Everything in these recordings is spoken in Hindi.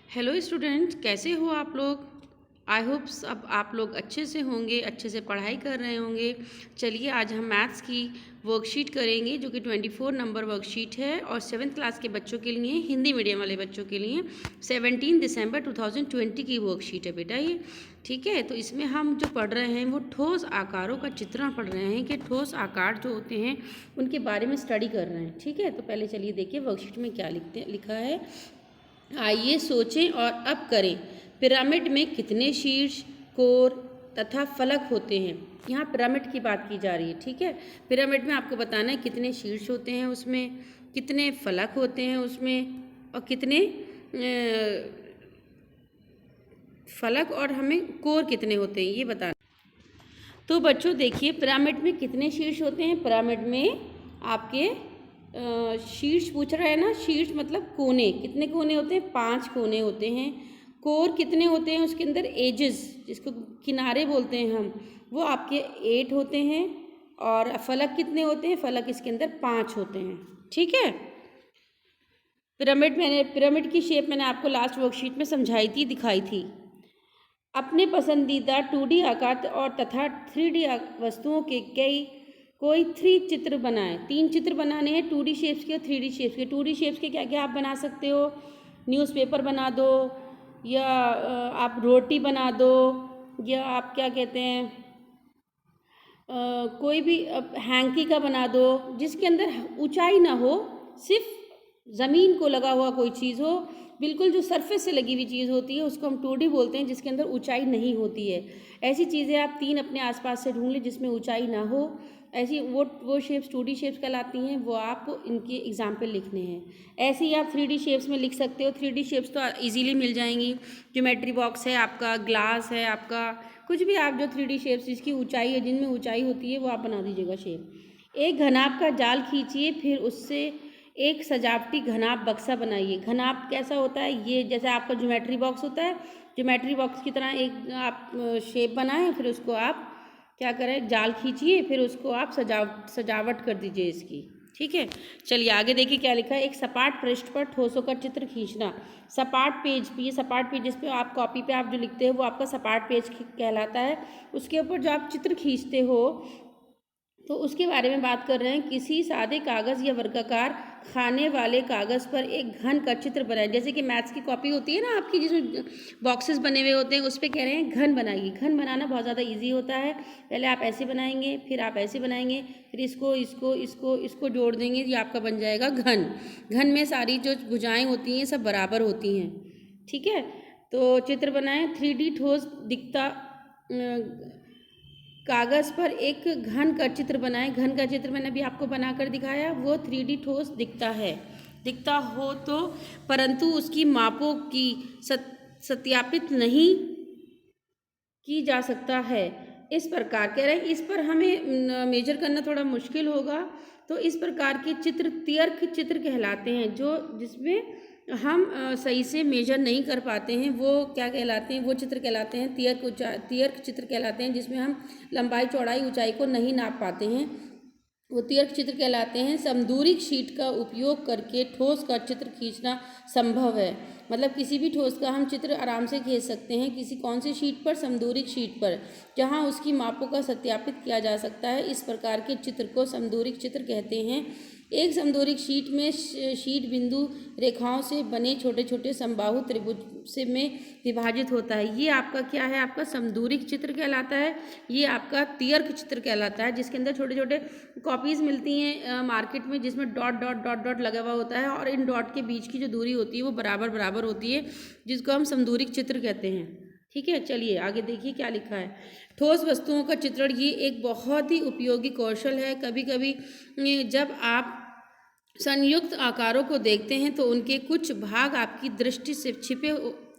हेलो स्टूडेंट्स, कैसे हो आप लोग। आई होप सब आप लोग अच्छे से होंगे, अच्छे से पढ़ाई कर रहे होंगे। चलिए आज हम मैथ्स की वर्कशीट करेंगे जो कि 24 नंबर वर्कशीट है और 7th क्लास के बच्चों के लिए, हिंदी मीडियम वाले बच्चों के लिए 17 दिसंबर 2020 की वर्कशीट है बेटा ये। ठीक है, तो इसमें हम जो पढ़ रहे हैं वो ठोस आकारों का चित्रण पढ़ रहे हैं कि ठोस आकार जो होते हैं उनके बारे में स्टडी कर रहे हैं। ठीक है, तो पहले चलिए देखिए वर्कशीट में क्या लिखा है। आइए सोचें और अब करें, पिरामिड में कितने शीर्ष, कोर तथा फलक होते हैं। यहाँ पिरामिड की बात की जा रही है। ठीक है, पिरामिड में आपको बताना है कितने शीर्ष होते हैं, उसमें कितने फलक होते हैं उसमें, और कितने फलक और हमें कोर कितने होते हैं ये बताना। तो बच्चों देखिए, पिरामिड में कितने शीर्ष होते हैं। पिरामिड में आपके शीर्ष पूछ रहा है ना, शीर्ष मतलब कोने, कितने कोने होते हैं, 5 कोने होते हैं। कोर कितने होते हैं, उसके अंदर एजेस जिसको किनारे बोलते हैं हम, वो आपके 8 होते हैं। और फलक कितने होते हैं, फलक इसके अंदर 5 होते हैं। ठीक है, पिरामिड की शेप मैंने आपको लास्ट वर्कशीट में समझाई थी, दिखाई थी। अपने पसंदीदा 2D आकार और तथा 3D वस्तुओं के कोई 3 चित्र बनाएं। 3 चित्र बनाने हैं 2D शेप्स के और 3D शेप्स के। 2D शेप्स के क्या क्या आप बना सकते हो, न्यूज़पेपर बना दो, या आप रोटी बना दो, या आप क्या कहते हैं कोई भी हैंकी का बना दो जिसके अंदर ऊंचाई ना हो, सिर्फ ज़मीन को लगा हुआ कोई चीज़ हो, बिल्कुल जो सरफेस से लगी हुई चीज़ होती है उसको हम 2D बोलते हैं, जिसके अंदर ऊंचाई नहीं होती है। ऐसी चीज़ें आप 3 अपने आसपास से ढूंढ लें जिसमें ऊंचाई ना हो। ऐसी वो शेप्स 2D शेप्स कहलाती हैं, वो आप इनके एग्जाम्पल लिखने हैं। ऐसे ही आप 3D शेप्स में लिख सकते हो। 3D शेप्स तो ईजिली मिल जाएंगी, ज्योमेट्री बॉक्स है आपका, ग्लास है आपका, कुछ भी आप जो 3D शेप्स जिसकी ऊंचाई है, जिनमें ऊंचाई होती है, वो आप बना दीजिएगा शेप। एक घनाभ का जाल खींचिए, फिर उससे एक सजावटी घनाभ बक्सा बनाइए। घनाभ कैसा होता है, ये जैसे आपका ज्योमेट्री बॉक्स होता है, ज्योमेट्री बॉक्स की तरह एक आप शेप बनाएं, फिर उसको आप क्या करें, जाल खींचिए, फिर उसको आप सजावट कर दीजिए इसकी। ठीक है, चलिए आगे देखिए क्या लिखा है। एक सपाट पृष्ठ पर ठोसों का चित्र खींचना। सपाट पेज, ये सपाट पेज जिस पे आप कॉपी पे आप जो लिखते हो वो आपका सपाट पेज कहलाता है। उसके ऊपर जो आप चित्र खींचते हो तो उसके बारे में बात कर रहे हैं। किसी सादे कागज़ या वर्गाकार खाने वाले कागज़ पर एक घन का चित्र बनाएं। जैसे कि मैथ्स की कॉपी होती है ना आपकी, जिसमें बॉक्सेस बने हुए होते हैं, उस पर कह रहे हैं घन बनाइए। घन बनाना बहुत ज़्यादा इजी होता है। पहले आप ऐसे बनाएंगे, फिर आप ऐसे बनाएंगे, फिर इसको इसको इसको इसको जोड़ देंगे, ये आपका बन जाएगा घन। घन में सारी जो भुजाएँ होती हैं सब बराबर होती हैं। ठीक है, तो चित्र बनाएं। 3D ठोस दिखता कागज़ पर एक घन का चित्र बनाएं। घन का चित्र मैंने अभी आपको बनाकर दिखाया, वो 3D ठोस दिखता हो तो, परंतु उसकी मापों की सत्यापित नहीं की जा सकता है। इस प्रकार कह रहे हैं, इस पर हमें मेजर करना थोड़ा मुश्किल होगा। तो इस प्रकार के चित्र त्यर्क चित्र कहलाते हैं, जो जिसमें हम सही से मेजर नहीं कर पाते हैं, वो क्या कहलाते हैं, वो चित्र कहलाते हैं त्यर्क चित्र कहलाते हैं, जिसमें हम लंबाई चौड़ाई ऊंचाई को नहीं नाप पाते हैं, वो त्यर्क चित्र कहलाते हैं। समदूरिक शीट का उपयोग करके ठोस का चित्र खींचना संभव है। मतलब किसी भी ठोस का हम चित्र आराम से खींच सकते हैं। किसी कौन सी शीट पर, समदूरिक शीट पर, जहां उसकी मापों का सत्यापित किया जा सकता है। इस प्रकार के चित्र को समदूरिक चित्र कहते हैं। एक समदूरिक शीट में शीट बिंदु रेखाओं से बने छोटे छोटे समबाहु त्रिभुज से में विभाजित होता है। ये आपका क्या है, आपका समदूरिक चित्र कहलाता है। ये आपका त्यर्क चित्र कहलाता है, जिसके अंदर छोटे छोटे कॉपीज़ मिलती हैं मार्केट में, जिसमें डॉट डॉट डॉट डॉट लगा हुआ होता है और इन डॉट के बीच की जो दूरी होती है वो बराबर बराबर होती है, जिसको हम समदूरिक चित्र कहते हैं। ठीक है, चलिए आगे देखिए क्या लिखा है। ठोस वस्तुओं का चित्रण, ये एक बहुत ही उपयोगी कौशल है। कभी कभी जब आप संयुक्त आकारों को देखते हैं तो उनके कुछ भाग आपकी दृष्टि से छिपे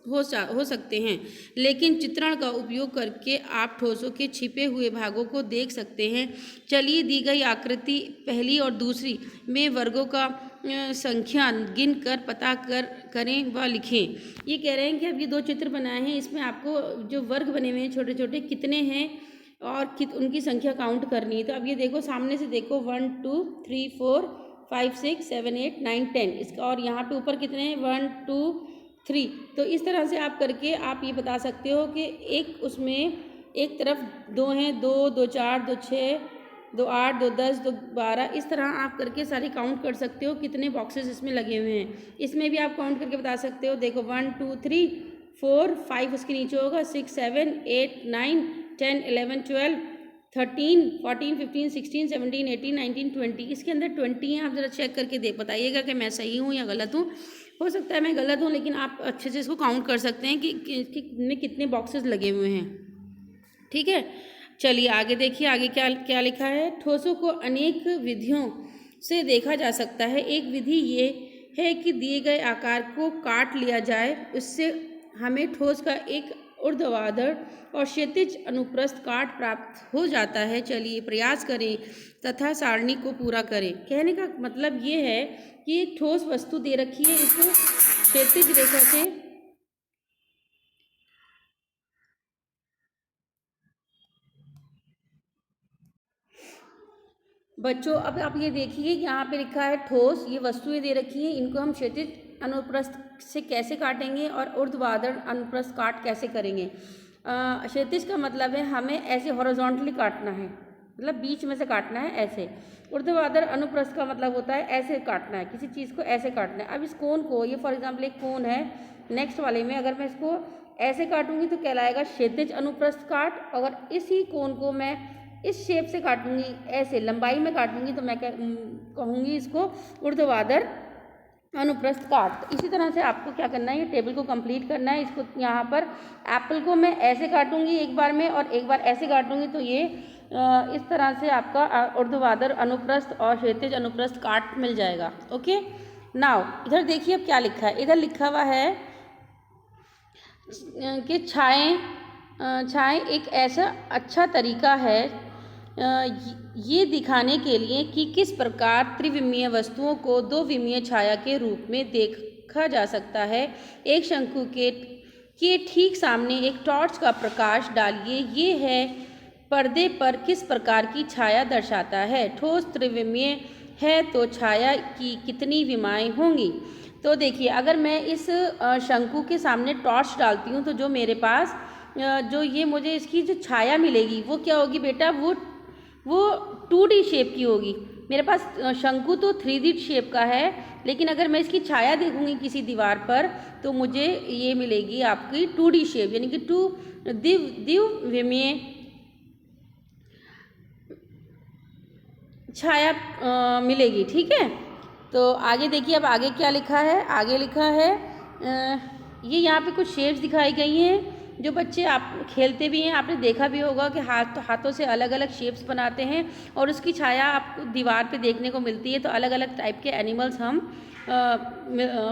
हो सकते हैं, लेकिन चित्रण का उपयोग करके आप ठोसों के छिपे हुए भागों को देख सकते हैं। चलिए दी गई आकृति पहली और दूसरी में वर्गों का संख्या गिन कर पता करें व लिखें। ये कह रहे हैं कि अब ये 2 चित्र बनाए हैं, इसमें आपको जो वर्ग बने हुए हैं छोटे छोटे कितने हैं और उनकी संख्या काउंट करनी है। तो अब ये देखो, सामने से देखो, 1 2 3 4 5 6 7 8 9 10 इसका, और यहाँ पे ऊपर कितने हैं, 1 2 3। तो इस तरह से आप करके आप ये बता सकते हो कि एक उसमें एक तरफ 2 हैं, 2, 2 4, 2 6, 2 8, 2 10, 2 12, इस तरह आप करके सारे काउंट कर सकते हो कितने बॉक्सेस इसमें लगे हुए हैं। इसमें भी आप काउंट करके बता सकते हो। देखो 1 2 3 4 5 उसके नीचे होगा, 6 7 8 9 10 11 12 13 14 15 16 17 18 19 20। इसके अंदर 20 हैं। आप ज़रा चेक करके बताइएगा कि मैं सही हूँ या गलत हूँ। हो सकता है मैं गलत हूँ, लेकिन आप अच्छे से इसको काउंट कर सकते हैं कि में कितने बॉक्सेस लगे हुए हैं। ठीक है, चलिए आगे देखिए, आगे क्या क्या लिखा है। ठोसों को अनेक विधियों से देखा जा सकता है। एक विधि ये है कि दिए गए आकार को काट लिया जाए, उससे हमें ठोस का एक ऊर्ध्वाधर और क्षैतिज अनुप्रस्थ काट प्राप्त हो जाता है। चलिए प्रयास करें तथा सारणी को पूरा करें। कहने का मतलब ये है कि एक ठोस वस्तु दे रखी है, इसको क्षैतिज रेखा से बच्चों, अब आप ये देखिए यहाँ पे लिखा है ठोस, ये वस्तुएं दे रखी हैं, इनको हम क्षैतिज अनुप्रस्थ से कैसे काटेंगे और ऊर्ध्वाधर अनुप्रस्थ काट कैसे करेंगे। क्षैतिज का मतलब है हमें ऐसे हॉरिजॉन्टली काटना है, मतलब बीच में से काटना है ऐसे। ऊर्ध्वाधर अनुप्रस्थ का मतलब होता है ऐसे काटना है, किसी चीज़ को ऐसे काटना है। अब इस कोन को, ये फॉर एग्जाम्पल एक कोन है, नेक्स्ट वाले में अगर मैं इसको ऐसे काटूंगी तो कहलाएगा क्षैतिज अनुप्रस्थ काट। अगर इसी कोन को मैं इस शेप से काटूंगी, ऐसे लंबाई में काटूंगी, तो मैं क्या कहूँगी, इसको ऊर्ध्वाधर अनुप्रस्थ काट। तो इसी तरह से आपको क्या करना है, ये टेबल को कंप्लीट करना है। इसको यहाँ पर एप्पल को मैं ऐसे काटूंगी एक बार में और एक बार ऐसे काटूंगी, तो ये इस तरह से आपका ऊर्ध्वाधर अनुप्रस्थ और क्षैतिज अनुप्रस्थ काट मिल जाएगा। ओके, नाउ इधर देखिए अब क्या लिखा है। इधर लिखा हुआ है कि छाएं एक ऐसा अच्छा तरीका है ये दिखाने के लिए कि किस प्रकार त्रिविमीय वस्तुओं को दो विमीय छाया के रूप में देखा जा सकता है। एक शंकु के ठीक सामने एक टॉर्च का प्रकाश डालिए। ये है पर्दे पर किस प्रकार की छाया दर्शाता है। ठोस त्रिविमीय है तो छाया की कितनी विमाएं होंगी। तो देखिए, अगर मैं इस शंकु के सामने टॉर्च डालती हूँ तो जो मेरे पास जो ये मुझे इसकी जो छाया मिलेगी वो क्या होगी बेटा, वो 2D शेप की होगी। मेरे पास शंकु तो 3D शेप का है, लेकिन अगर मैं इसकी छाया देखूंगी किसी दीवार पर तो मुझे ये मिलेगी आपकी 2D शेप, यानी कि द्विविमीय छाया मिलेगी। ठीक है, तो आगे देखिए, अब आगे क्या लिखा है। आगे लिखा है ये यहाँ पे कुछ शेप्स दिखाई गई हैं। जो बच्चे आप खेलते भी हैं, आपने देखा भी होगा कि हाथों से अलग अलग शेप्स बनाते हैं और उसकी छाया आपको दीवार पे देखने को मिलती है। तो अलग अलग टाइप के एनिमल्स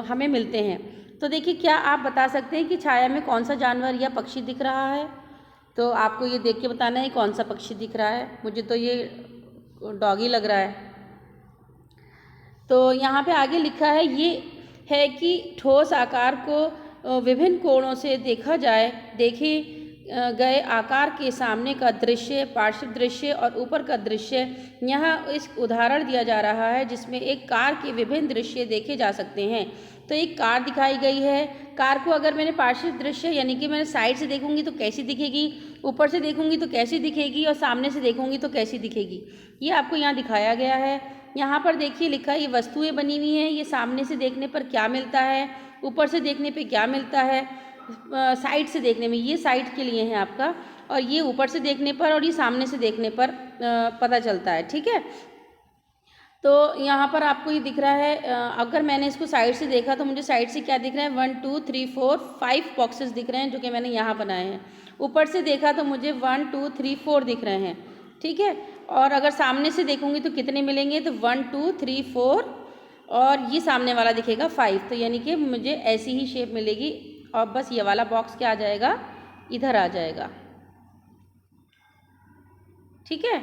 हमें मिलते हैं। तो देखिए, क्या आप बता सकते हैं कि छाया में कौन सा जानवर या पक्षी दिख रहा है। तो आपको ये देख के बताना है कौन सा पक्षी दिख रहा है। मुझे तो ये डॉगी लग रहा है। तो यहाँ पे आगे लिखा है ये है कि ठोस आकार को विभिन्न कोणों से देखे गए आकार के सामने का दृश्य, पार्श्व दृश्य और ऊपर का दृश्य। यहाँ इस उदाहरण दिया जा रहा है जिसमें एक कार के विभिन्न दृश्य देखे जा सकते हैं। तो एक कार दिखाई गई है। कार को अगर मैंने पार्श्व दृश्य यानी कि मैंने साइड से देखूंगी तो कैसी दिखेगी, ऊपर से देखूंगी तो कैसी दिखेगी और सामने से देखूंगी तो कैसी दिखेगी, ये आपको यहाँ दिखाया गया है। यहाँ पर देखिए लिखा है ये वस्तुएं बनी हुई हैं। ये सामने से देखने पर क्या मिलता है, ऊपर से देखने पे क्या मिलता है, साइड से देखने में, ये साइड के लिए है आपका, और ये ऊपर से देखने पर और ये सामने से देखने पर पता चलता है। ठीक है, तो यहाँ पर आपको ये दिख रहा है। अगर मैंने इसको साइड से देखा तो मुझे साइड से क्या दिख रहा है, 1 2 3 4 5 बॉक्सेस दिख रहे हैं जो कि मैंने यहाँ बनाए हैं। ऊपर से देखा तो मुझे 1 2 3 4 दिख रहे हैं। ठीक है, और अगर सामने से देखूंगी तो कितने मिलेंगे, तो 1 2 3 4 और ये सामने वाला दिखेगा 5। तो यानी कि मुझे ऐसी ही शेप मिलेगी और बस ये वाला बॉक्स क्या आ जाएगा, इधर आ जाएगा। ठीक है,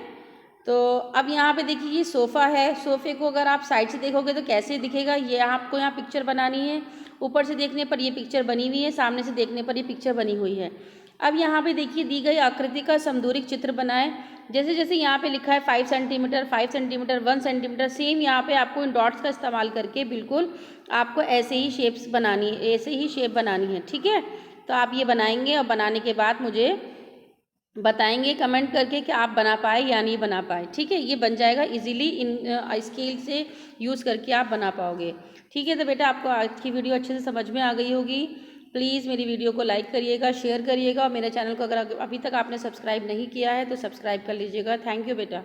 तो अब यहाँ पे देखिए ये सोफ़ा है। सोफ़े को अगर आप साइड से देखोगे तो कैसे दिखेगा, ये आपको यहाँ पिक्चर बनानी है। ऊपर से देखने पर ये पिक्चर बनी हुई है, सामने से देखने पर ये पिक्चर बनी हुई है। अब यहाँ पे देखिए दी गई आकृति का समदूरिक चित्र बनाएं। जैसे जैसे यहाँ पे लिखा है 5 सेंटीमीटर 5 सेंटीमीटर 1 सेंटीमीटर, सेम यहाँ पे आपको इन डॉट्स का इस्तेमाल करके बिल्कुल आपको ऐसे ही शेप्स बनानी है, ऐसे ही शेप बनानी है। ठीक है, तो आप ये बनाएंगे और बनाने के बाद मुझे बताएंगे कमेंट करके कि आप बना पाए या नहीं बना पाए। ठीक है, ये बन जाएगा इजीली, इन स्केल से यूज़ करके आप बना पाओगे। ठीक है, तो बेटा आपको आज की वीडियो अच्छे से समझ में आ गई होगी। प्लीज़ मेरी वीडियो को लाइक करिएगा, शेयर करिएगा और मेरे चैनल को अगर अभी तक आपने सब्सक्राइब नहीं किया है तो सब्सक्राइब कर लीजिएगा। थैंक यू बेटा।